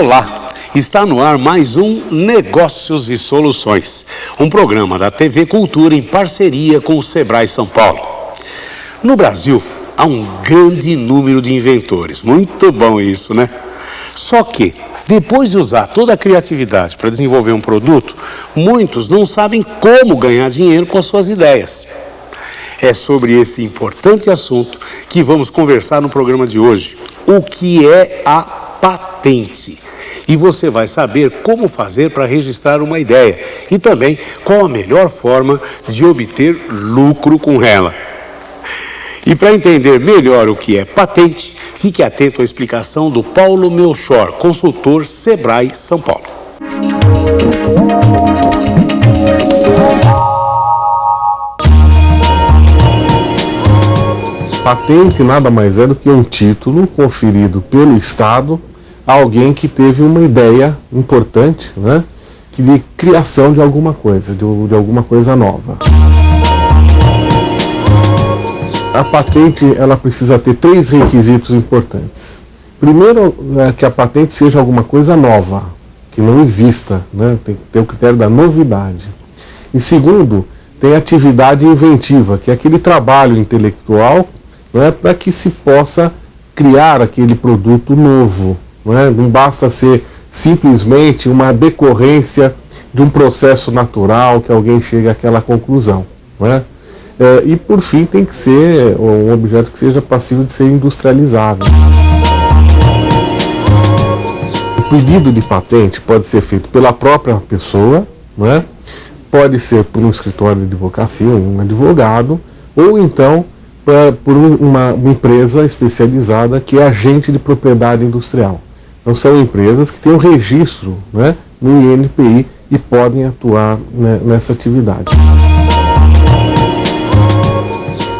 Olá, está no ar mais um Negócios e Soluções, um programa da TV Cultura em parceria com o Sebrae São Paulo. No Brasil, há um grande número de inventores, muito bom isso, né? Só que, depois de usar toda a criatividade para desenvolver um produto, muitos não sabem como ganhar dinheiro com as suas ideias. É sobre esse importante assunto que vamos conversar no programa de hoje. O que é a patente? E você vai saber como fazer para registrar uma ideia e também qual a melhor forma de obter lucro com ela. E para entender melhor o que é patente, fique atento à explicação do Paulo Melchor, consultor Sebrae São Paulo. Patente nada mais é do que um título conferido pelo Estado a alguém que teve uma ideia importante, né, de criação de alguma coisa, de alguma coisa nova. A patente, ela precisa ter 3 requisitos importantes. Primeiro, que a patente seja alguma coisa nova, que não exista, né, tem que ter o critério da novidade. E segundo, tem atividade inventiva, que é aquele trabalho intelectual, né, para que se possa criar aquele produto novo. Não basta ser simplesmente uma decorrência de um processo natural que alguém chega àquela conclusão. E por fim tem que ser um objeto que seja passível de ser industrializável. O pedido de patente pode ser feito pela própria pessoa, pode ser por um escritório de advocacia, um advogado, ou então por uma empresa especializada que é agente de propriedade industrial. Então são empresas que têm um registro, no INPI e podem atuar, nessa atividade.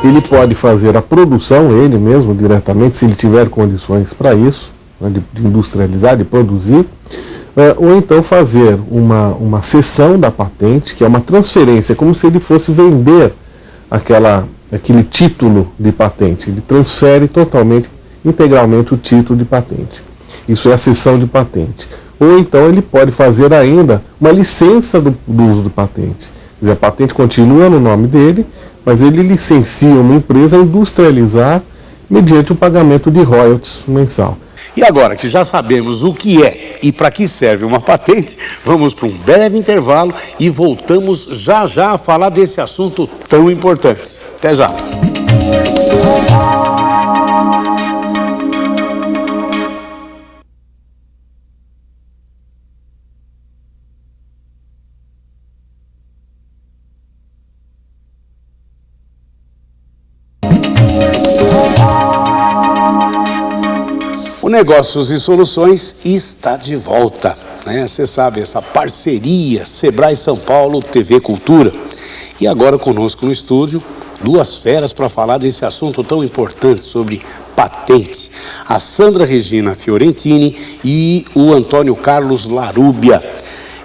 Ele pode fazer a produção, ele mesmo, diretamente, se ele tiver condições para isso, de industrializar, de produzir, ou então fazer uma cessão da patente, que é uma transferência, como se ele fosse vender aquele título de patente. Ele transfere totalmente, integralmente o título de patente. Isso é a cessão de patente. Ou então ele pode fazer ainda uma licença do uso de patente. Quer dizer, a patente continua no nome dele, mas ele licencia uma empresa a industrializar mediante o pagamento de royalties mensal. E agora que já sabemos o que é e para que serve uma patente, vamos para um breve intervalo e voltamos já já a falar desse assunto tão importante. Até já! O Negócios e Soluções está de volta, Você sabe, essa parceria Sebrae São Paulo, TV Cultura. E agora conosco no estúdio, 2 feras para falar desse assunto tão importante sobre patente. A Sandra Regina Fiorentini e o Antônio Carlos Larúbia.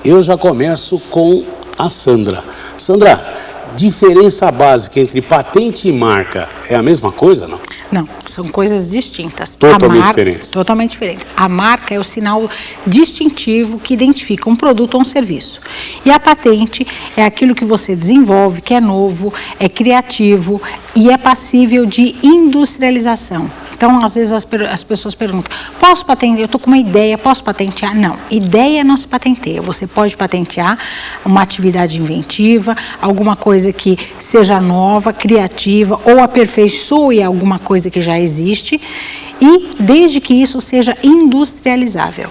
Eu já começo com a Sandra. Sandra, diferença básica entre patente e marca é a mesma coisa, não? Não, são coisas distintas. Totalmente diferentes. Totalmente diferente. A marca é o sinal distintivo que identifica um produto ou um serviço. E a patente é aquilo que você desenvolve, que é novo, é criativo e é passível de industrialização. Então, às vezes as pessoas perguntam, posso patentear? Eu estou com uma ideia, posso patentear? Não, ideia não se patenteia. Você pode patentear uma atividade inventiva, alguma coisa que seja nova, criativa ou aperfeiçoe alguma coisa que já existe e desde que isso seja industrializável.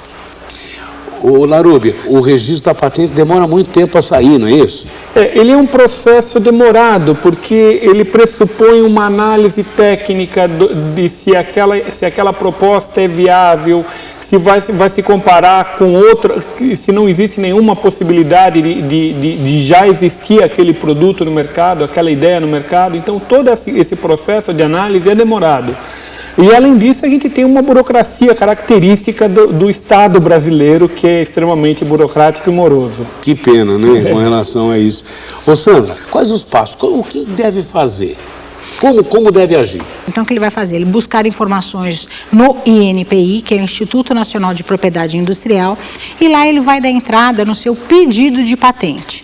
Ô Larúbia, o registro da patente demora muito tempo a sair, não é isso? Ele é um processo demorado, porque ele pressupõe uma análise técnica de se aquela proposta é viável, se vai se comparar com outra, se não existe nenhuma possibilidade de já existir aquele produto no mercado, aquela ideia no mercado. Então, todo esse processo de análise é demorado. E, além disso, a gente tem uma burocracia característica do Estado brasileiro, que é extremamente burocrático e moroso. Que pena, né, com relação a isso. Ô, Sandra, quais os passos? O que deve fazer? Como deve agir? Então, o que ele vai fazer? Ele buscar informações no INPI, que é o Instituto Nacional de Propriedade Industrial, e lá ele vai dar entrada no seu pedido de patente.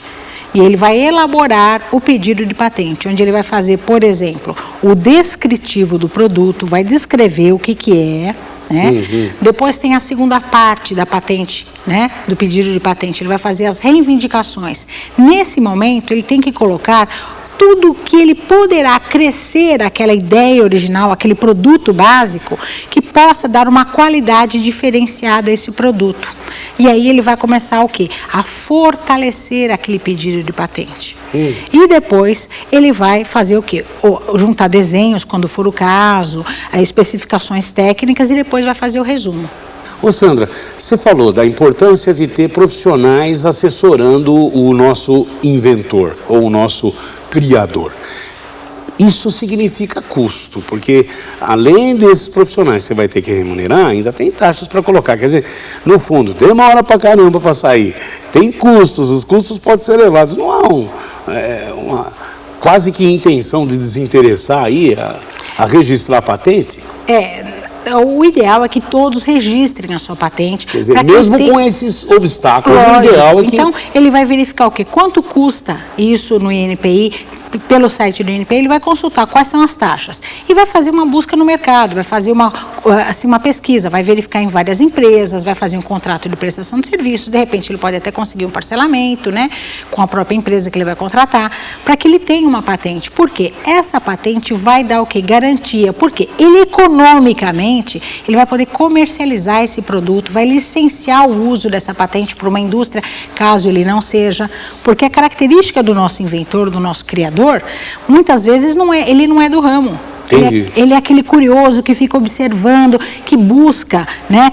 E ele vai elaborar o pedido de patente, onde ele vai fazer, por exemplo, o descritivo do produto, vai descrever o que é, né? Depois tem a segunda parte da patente, né? Do pedido de patente, ele vai fazer as reivindicações. Nesse momento, ele tem que colocar tudo que ele poderá crescer aquela ideia original, aquele produto básico, que possa dar uma qualidade diferenciada a esse produto. E aí ele vai começar o quê? A fortalecer aquele pedido de patente. E depois ele vai fazer o quê? Juntar desenhos, quando for o caso, especificações técnicas, e depois vai fazer o resumo. Ô Sandra, você falou da importância de ter profissionais assessorando o nosso inventor ou o nosso criador. Isso significa custo, porque além desses profissionais que você vai ter que remunerar, ainda tem taxas para colocar. Quer dizer, no fundo, demora para caramba para sair. Tem custos, os custos podem ser elevados. Não há uma quase que intenção de desinteressar aí a registrar a patente? O ideal é que todos registrem a sua patente. Quer dizer, mesmo com esses obstáculos, o ideal é que... Então, ele vai verificar o quê? Quanto custa isso no INPI, pelo site do INPI, ele vai consultar quais são as taxas. E vai fazer uma busca no mercado, vai fazer uma pesquisa, vai verificar em várias empresas, vai fazer um contrato de prestação de serviços, de repente ele pode até conseguir um parcelamento, né, com a própria empresa que ele vai contratar, para que ele tenha uma patente. Por quê? Essa patente vai dar o quê? Garantia. Porque ele economicamente, ele vai poder comercializar esse produto, vai licenciar o uso dessa patente para uma indústria, caso ele não seja, porque a característica do nosso inventor, do nosso criador, muitas vezes ele não é do ramo. Ele é aquele curioso que fica observando, que busca, né,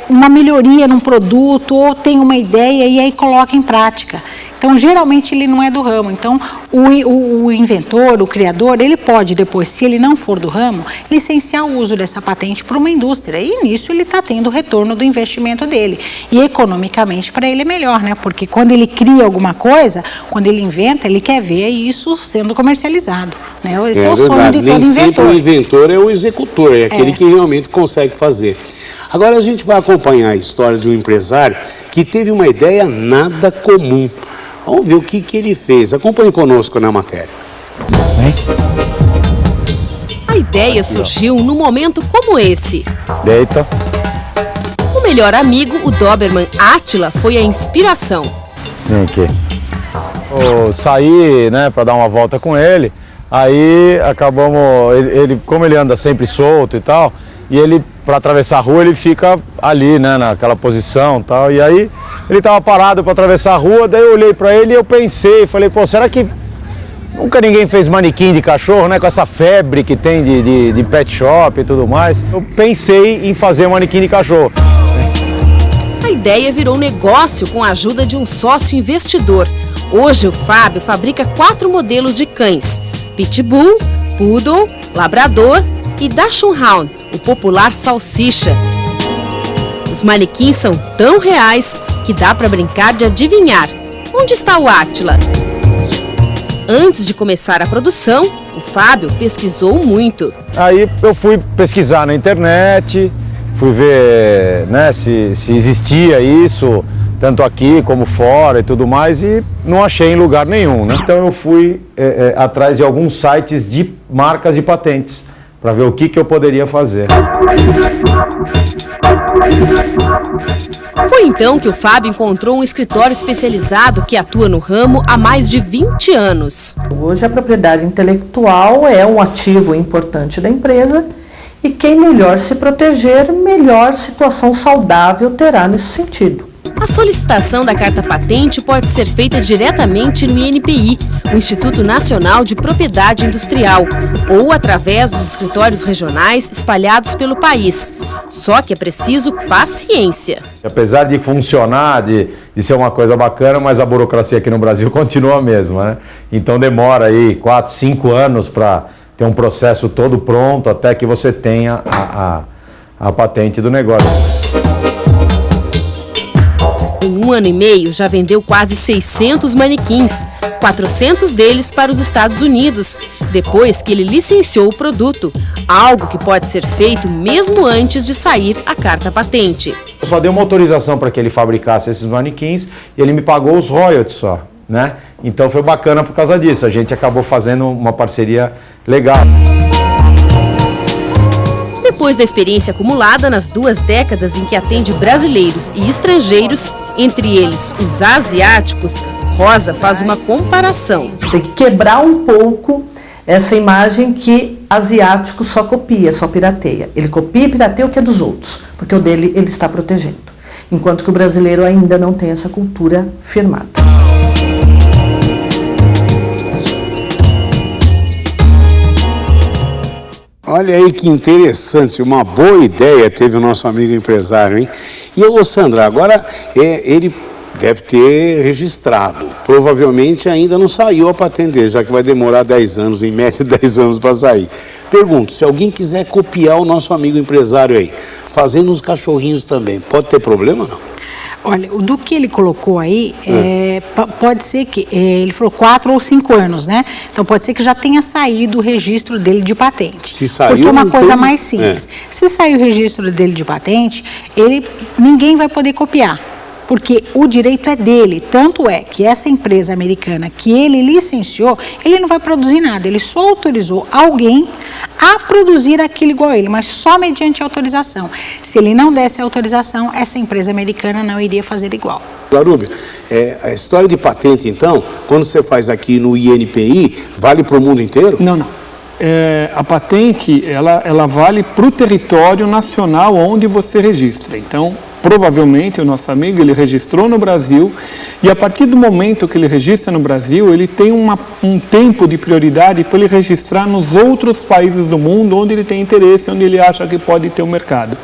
uma melhoria num produto, ou tem uma ideia e aí coloca em prática. Então, geralmente, ele não é do ramo. Então, o inventor, o criador, ele pode depois, se ele não for do ramo, licenciar o uso dessa patente para uma indústria. E nisso ele está tendo o retorno do investimento dele. E economicamente, para ele é melhor, né? Porque quando ele cria alguma coisa, quando ele inventa, ele quer ver isso sendo comercializado. Né? Esse é o sonho de todo inventor. Nem sempre o inventor é o executor, é aquele que realmente consegue fazer. Agora a gente vai acompanhar a história de um empresário que teve uma ideia nada comum. Vamos ver o que ele fez. Acompanhe conosco na matéria. A ideia surgiu num momento como esse. Deita. O melhor amigo, o Doberman Átila, foi a inspiração. Vem aqui. Eu saí, né, para dar uma volta com ele. Aí acabamos, como ele anda sempre solto e tal, e ele, para atravessar a rua, ele fica ali, né, naquela posição e tal. E aí ele estava parado para atravessar a rua, daí eu olhei para ele e eu pensei, falei, pô, será que nunca ninguém fez manequim de cachorro, né, com essa febre que tem de pet shop e tudo mais? Eu pensei em fazer manequim de cachorro. A ideia virou negócio com a ajuda de um sócio investidor. Hoje o Fábio fabrica 4 modelos de cães: Pitbull, Poodle, Labrador e Dachshund, o popular salsicha. Os manequins são tão reais que dá para brincar de adivinhar. Onde está o Átila? Antes de começar a produção, o Fábio pesquisou muito. Aí eu fui pesquisar na internet, fui ver, né, se existia isso, tanto aqui como fora e tudo mais, e não achei em lugar nenhum, né? Então eu fui atrás de alguns sites de marcas de patentes, para ver o que eu poderia fazer. Foi então que o Fábio encontrou um escritório especializado que atua no ramo há mais de 20 anos. Hoje a propriedade intelectual é um ativo importante da empresa e quem melhor se proteger, melhor situação saudável terá nesse sentido. A solicitação da carta patente pode ser feita diretamente no INPI, o Instituto Nacional de Propriedade Industrial, ou através dos escritórios regionais espalhados pelo país. Só que é preciso paciência. Apesar de funcionar, de ser uma coisa bacana, mas a burocracia aqui no Brasil continua a mesma, né? Então demora aí 4, 5 anos para ter um processo todo pronto até que você tenha a patente do negócio. Em um ano e meio, já vendeu quase 600 manequins, 400 deles para os Estados Unidos, depois que ele licenciou o produto, algo que pode ser feito mesmo antes de sair a carta patente. Eu só dei uma autorização para que ele fabricasse esses manequins e ele me pagou os royalties só, né? Então foi bacana por causa disso, a gente acabou fazendo uma parceria legal. Depois da experiência acumulada nas 2 décadas em que atende brasileiros e estrangeiros, entre eles os asiáticos, Rosa faz uma comparação. Tem que quebrar um pouco essa imagem que asiático só copia, só pirateia. Ele copia e pirateia o que é dos outros, porque o dele ele está protegendo. Enquanto que o brasileiro ainda não tem essa cultura firmada. Olha aí que interessante, uma boa ideia teve o nosso amigo empresário, hein? E ô Sandra, agora ele deve ter registrado, provavelmente ainda não saiu a patente dele, já que vai demorar 10 anos, em média 10 anos para sair. Pergunto, se alguém quiser copiar o nosso amigo empresário aí, fazendo os cachorrinhos também, pode ter problema não? Olha, do que ele colocou aí, pode ser que, ele falou 4 ou 5 anos, né? Então pode ser que já tenha saído o registro dele de patente. Se saiu, porque é uma coisa tem... mais simples. Se sair o registro dele de patente, ninguém vai poder copiar. Porque o direito é dele, tanto é que essa empresa americana que ele licenciou, ele não vai produzir nada, ele só autorizou alguém a produzir aquilo igual a ele, mas só mediante autorização. Se ele não desse autorização, essa empresa americana não iria fazer igual. Larubia, a história de patente, então, quando você faz aqui no INPI, vale para o mundo inteiro? Não. A patente, ela vale para o território nacional onde você registra. Então, provavelmente, o nosso amigo, ele registrou no Brasil e a partir do momento que ele registra no Brasil, ele tem um tempo de prioridade para ele registrar nos outros países do mundo onde ele tem interesse, onde ele acha que pode ter um mercado.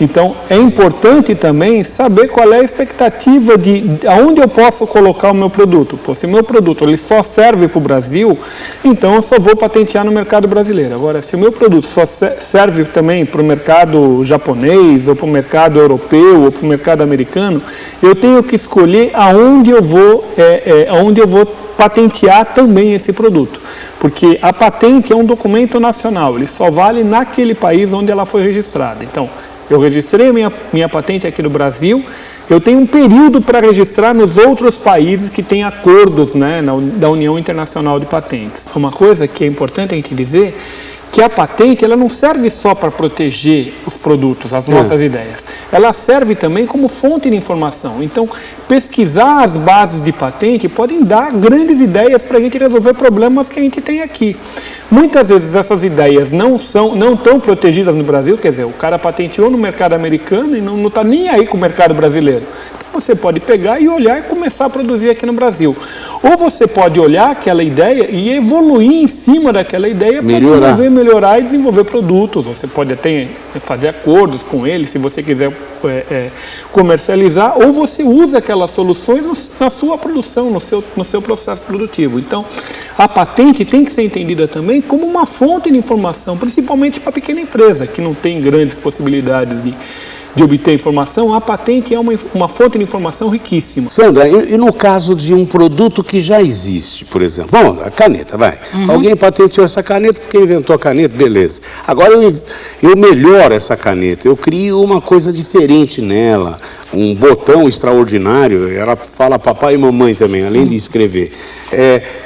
Então, é importante também saber qual é a expectativa de aonde eu posso colocar o meu produto. Pô, se o meu produto ele só serve para o Brasil, então eu só vou patentear no mercado brasileiro. Agora, se o meu produto só serve também para o mercado japonês, ou para o mercado europeu, ou para o mercado americano, eu tenho que escolher aonde eu vou patentear também esse produto. Porque a patente é um documento nacional, ele só vale naquele país onde ela foi registrada. Então, eu registrei minha patente aqui no Brasil, eu tenho um período para registrar nos outros países que têm acordos, né, da União Internacional de Patentes. Uma coisa que é importante a gente dizer, que a patente ela não serve só para proteger os produtos, as nossas ideias. Ela serve também como fonte de informação. Então, pesquisar as bases de patente podem dar grandes ideias para a gente resolver problemas que a gente tem aqui. Muitas vezes essas ideias não estão protegidas no Brasil, quer dizer, o cara patenteou no mercado americano e não está nem aí com o mercado brasileiro. Então você pode pegar e olhar e começar a produzir aqui no Brasil. Ou você pode olhar aquela ideia e evoluir em cima daquela ideia para melhorar e desenvolver produtos. Você pode até fazer acordos com ele, se você quiser comercializar, ou você usa aquelas soluções na sua produção, no seu processo produtivo. Então, a patente tem que ser entendida também como uma fonte de informação, principalmente para a pequena empresa, que não tem grandes possibilidades de obter informação. A patente é uma fonte de informação riquíssima. Sandra, e no caso de um produto que já existe, por exemplo, vamos lá, a caneta, vai. Alguém patenteou essa caneta porque inventou a caneta, beleza. Agora eu melhoro essa caneta, eu crio uma coisa diferente nela, um botão extraordinário, ela fala papai e mamãe também, além de escrever.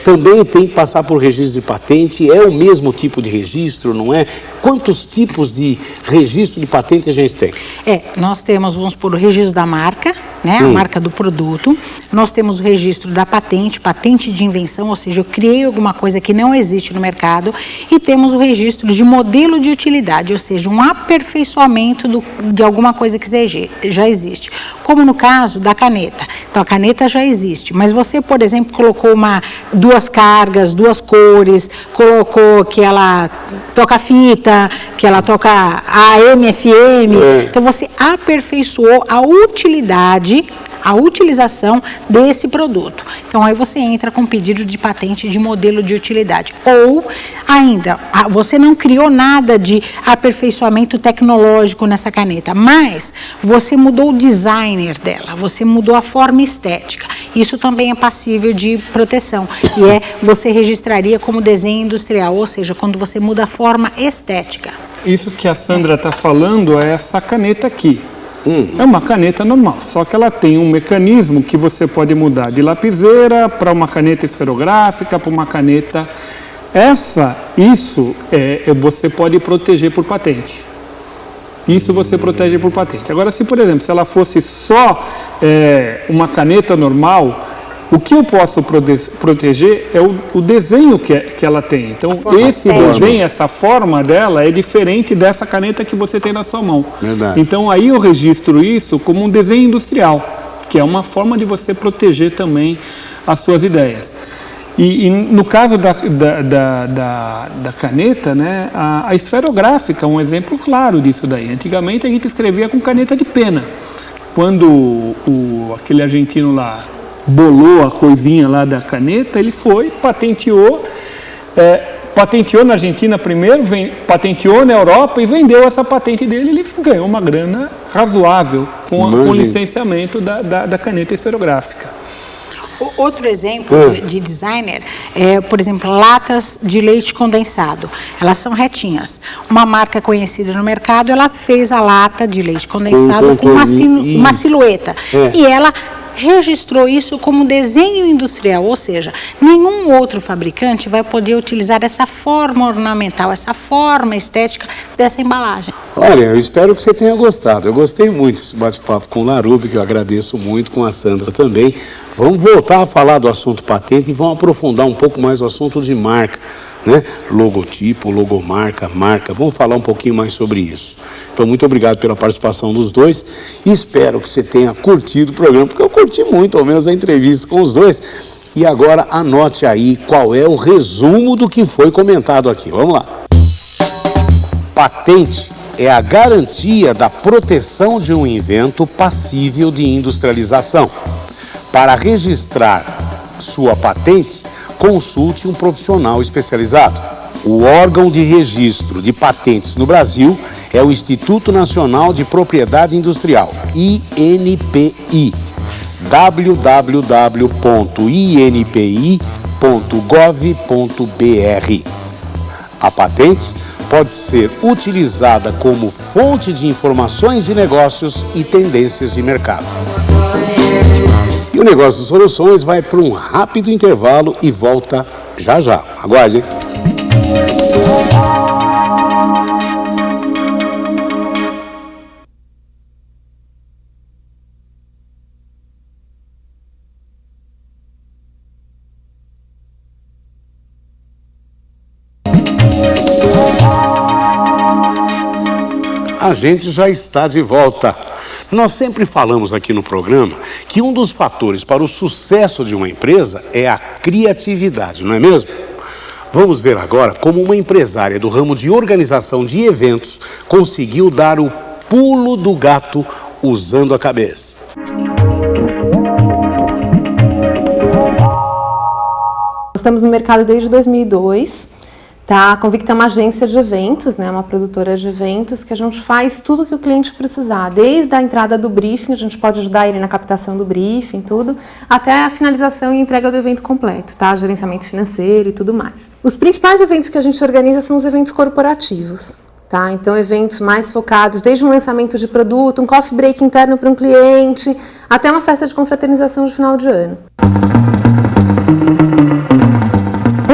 Também tem que passar por registro de patente, é o mesmo tipo de registro, não é? Quantos tipos de registro de patente a gente tem? Nós temos, vamos supor, o registro da marca, né, a marca do produto. Nós temos o registro da patente de invenção, ou seja, eu criei alguma coisa que não existe no mercado. E temos o registro de modelo de utilidade, ou seja, um aperfeiçoamento de alguma coisa que já existe. Como no caso da caneta. Então, a caneta já existe, mas você, por exemplo, colocou duas cargas, 2 cores, colocou que ela toca fita, que ela toca AM, FM. Então, você aperfeiçoou a utilidade a utilização desse produto. Então, aí você entra com pedido de patente de modelo de utilidade. Ou, ainda, você não criou nada de aperfeiçoamento tecnológico nessa caneta, mas você mudou o designer dela, você mudou a forma estética. Isso também é passível de proteção, e você registraria como desenho industrial, ou seja, quando você muda a forma estética. Isso que a Sandra está falando é essa caneta aqui. É uma caneta normal, só que ela tem um mecanismo que você pode mudar de lapiseira para uma caneta esferográfica, para uma caneta... Isso você pode proteger por patente. Isso você protege por patente. Agora, se por exemplo, se ela fosse só uma caneta normal, o que eu posso proteger é o desenho que ela tem. Então, esse desenho, essa forma dela é diferente dessa caneta que você tem na sua mão. Verdade. Então, aí eu registro isso como um desenho industrial, que é uma forma de você proteger também as suas ideias. E no caso da caneta, né, a esferográfica é um exemplo claro disso daí. Antigamente a gente escrevia com caneta de pena. Quando aquele argentino lá bolou a coisinha lá da caneta, ele foi, patenteou na Argentina primeiro, patenteou na Europa e vendeu essa patente dele. Ele ganhou uma grana razoável com o licenciamento da caneta esferográfica. Outro exemplo de designer é, por exemplo, latas de leite condensado. Elas são retinhas. Uma marca conhecida no mercado, ela fez a lata de leite condensado com uma silhueta. E ela registrou isso como desenho industrial, ou seja, nenhum outro fabricante vai poder utilizar essa forma ornamental, essa forma estética dessa embalagem. Olha, eu espero que você tenha gostado. Eu gostei muito desse bate-papo com o Larubi, que eu agradeço muito, com a Sandra também. Vamos voltar a falar do assunto patente e vamos aprofundar um pouco mais o assunto de marca, né? Logotipo, logomarca, marca. Vamos falar um pouquinho mais sobre isso. Então, muito obrigado pela participação dos dois e espero que você tenha curtido o programa, porque eu curti muito, ao menos, a entrevista com os dois. E agora, anote aí qual é o resumo do que foi comentado aqui. Vamos lá. Patente é a garantia da proteção de um invento passível de industrialização. Para registrar sua patente, consulte um profissional especializado. O órgão de registro de patentes no Brasil é o Instituto Nacional de Propriedade Industrial, INPI, www.inpi.gov.br. A patente pode ser utilizada como fonte de informações de negócios e tendências de mercado. E o Negócio de Soluções vai para um rápido intervalo e volta já já. Aguarde. A gente já está de volta. Nós sempre falamos aqui no programa que um dos fatores para o sucesso de uma empresa é a criatividade, não é mesmo? Vamos ver agora como uma empresária do ramo de organização de eventos conseguiu dar o pulo do gato usando a cabeça. Estamos no mercado desde 2002. Tá? A Convicta é uma agência de eventos, né? Uma produtora de eventos que a gente faz tudo que o cliente precisar. Desde a entrada do briefing, a gente pode ajudar ele na captação do briefing, tudo, até a finalização e entrega do evento completo, tá? Gerenciamento financeiro e tudo mais. Os principais eventos que a gente organiza são os eventos corporativos. Tá? Então, eventos mais focados, desde um lançamento de produto, um coffee break interno para um cliente, até uma festa de confraternização de final de ano.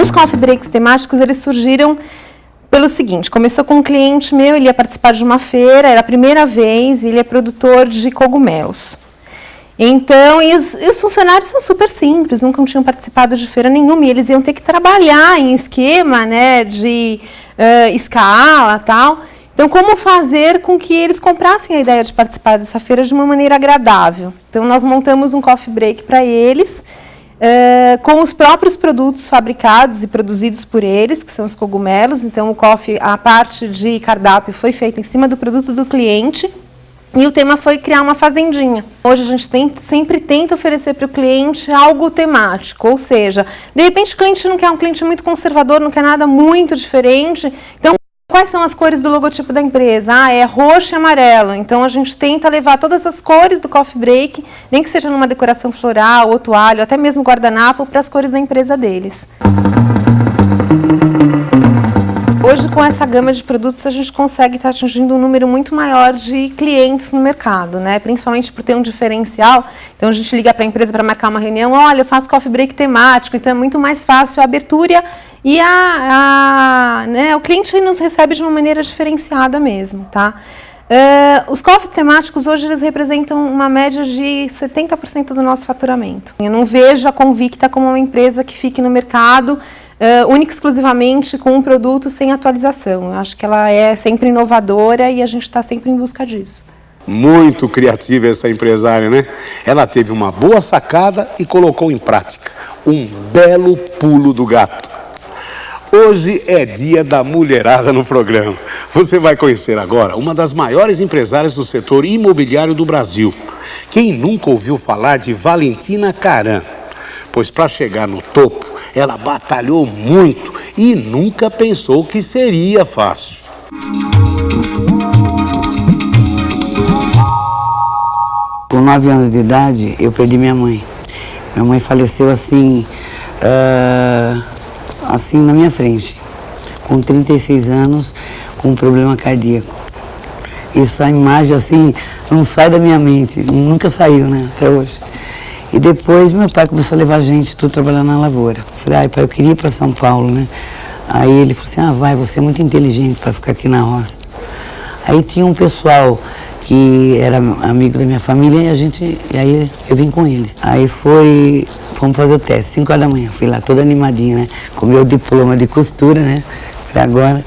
Os coffee breaks temáticos, eles surgiram pelo seguinte: começou com um cliente meu, ele ia participar de uma feira, era a primeira vez, ele é produtor de cogumelos. Então, e os funcionários são super simples, nunca tinham participado de feira nenhuma, e eles iam ter que trabalhar em esquema, né, de escala e tal. Então, como fazer com que eles comprassem a ideia de participar dessa feira de uma maneira agradável? Então, nós montamos um coffee break para eles, com os próprios produtos fabricados e produzidos por eles, que são os cogumelos. Então, o coffee, a parte de cardápio foi feita em cima do produto do cliente. E o tema foi criar uma fazendinha. Hoje a gente sempre tenta oferecer para o cliente algo temático, ou seja, de repente o cliente não quer um cliente muito conservador, não quer nada muito diferente. Então, quais são as cores do logotipo da empresa? É roxo e amarelo. Então, a gente tenta levar todas as cores do Coffee Break, nem que seja numa decoração floral, ou toalha, até mesmo guardanapo, para as cores da empresa deles. Hoje, com essa gama de produtos, a gente consegue estar atingindo um número muito maior de clientes no mercado, né? Principalmente por ter um diferencial. Então, a gente liga para a empresa para marcar uma reunião, olha, eu faço coffee break temático, então é muito mais fácil a abertura e né, o cliente nos recebe de uma maneira diferenciada mesmo, tá? Os coffee temáticos hoje eles representam uma média de 70% do nosso faturamento. Eu não vejo a Convicta como uma empresa que fique no mercado única e exclusivamente com um produto sem atualização. Eu acho que ela é sempre inovadora e a gente está sempre em busca disso. Muito criativa essa empresária, né? Ela teve uma boa sacada e colocou em prática um belo pulo do gato. Hoje é dia da mulherada no programa. Você vai conhecer agora uma das maiores empresárias do setor imobiliário do Brasil. Quem nunca ouviu falar de Valentina Caram? Pois para chegar no topo, ela batalhou muito e nunca pensou que seria fácil. Com 9 anos de idade, eu perdi minha mãe. Minha mãe faleceu assim na minha frente, com 36 anos, com um problema cardíaco. Isso, a imagem assim, não sai da minha mente, nunca saiu, né, até hoje. E depois meu pai começou a levar a gente tudo trabalhando na lavoura. Eu falei, ai pai, eu queria ir para São Paulo, né? Aí ele falou assim, vai, você é muito inteligente para ficar aqui na roça. Aí tinha um pessoal que era amigo da minha família e aí eu vim com eles. Aí fomos fazer o teste, 5 horas da manhã, fui lá toda animadinha, né? Com meu diploma de costura, né? Falei, agora,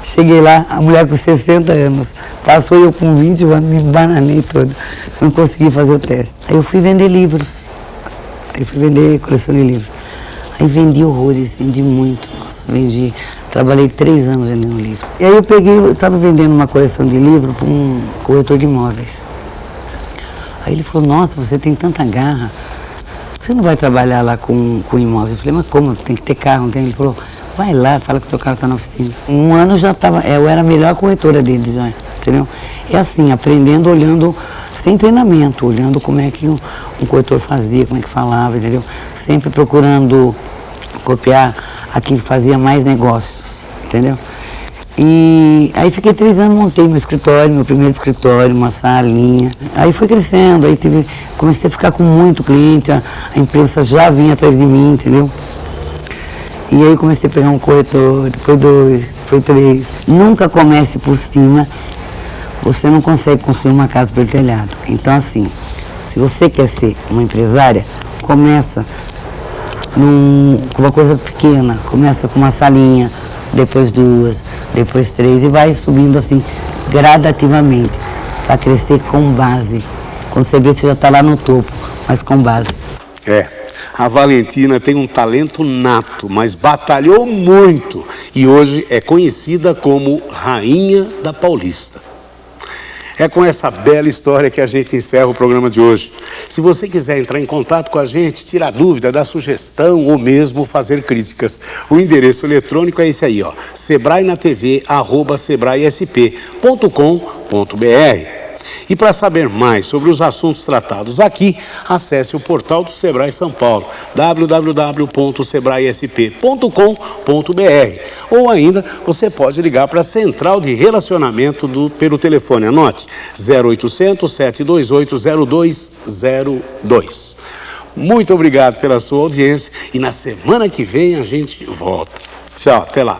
cheguei lá, a mulher com 60 anos, passou eu com 20 anos, me bananei todo, não consegui fazer o teste. Aí eu fui vender livros, aí fui vender coleção de livros. Aí vendi horrores, vendi muito, nossa, vendi. Trabalhei 3 anos vendendo livro. E aí eu estava vendendo uma coleção de livros para um corretor de imóveis. Aí ele falou, nossa, você tem tanta garra, você não vai trabalhar lá com imóveis? Eu falei, mas como? Tem que ter carro, não tem? Ele falou, vai lá, fala que o teu carro está na oficina. Um ano já estava, eu era a melhor corretora deles, já, entendeu? É assim, aprendendo, olhando, sem treinamento, olhando como é que um corretor fazia, como é que falava, entendeu? Sempre procurando copiar a quem fazia mais negócios, entendeu? E aí fiquei 3 anos, montei meu escritório, meu primeiro escritório, uma salinha. Aí foi crescendo, aí comecei a ficar com muito cliente, a imprensa já vinha atrás de mim, entendeu? E aí comecei a pegar um corretor, depois 2, depois 3. Nunca comece por cima, você não consegue construir uma casa pelo telhado. Então assim, se você quer ser uma empresária, começa com uma coisa pequena, começa com uma salinha, depois 2, depois 3 e vai subindo assim gradativamente, para crescer com base. Quando você vê, você já está lá no topo, mas com base. A Valentina tem um talento nato, mas batalhou muito e hoje é conhecida como Rainha da Paulista. É com essa bela história que a gente encerra o programa de hoje. Se você quiser entrar em contato com a gente, tirar dúvida, dar sugestão ou mesmo fazer críticas, o endereço eletrônico é esse aí, sebrainatv@sebraesp.com.br. E para saber mais sobre os assuntos tratados aqui, acesse o portal do Sebrae São Paulo, www.sebraesp.com.br. Ou ainda, você pode ligar para a Central de Relacionamento pelo telefone, anote, 0800 728 0202. Muito obrigado pela sua audiência e na semana que vem a gente volta. Tchau, até lá.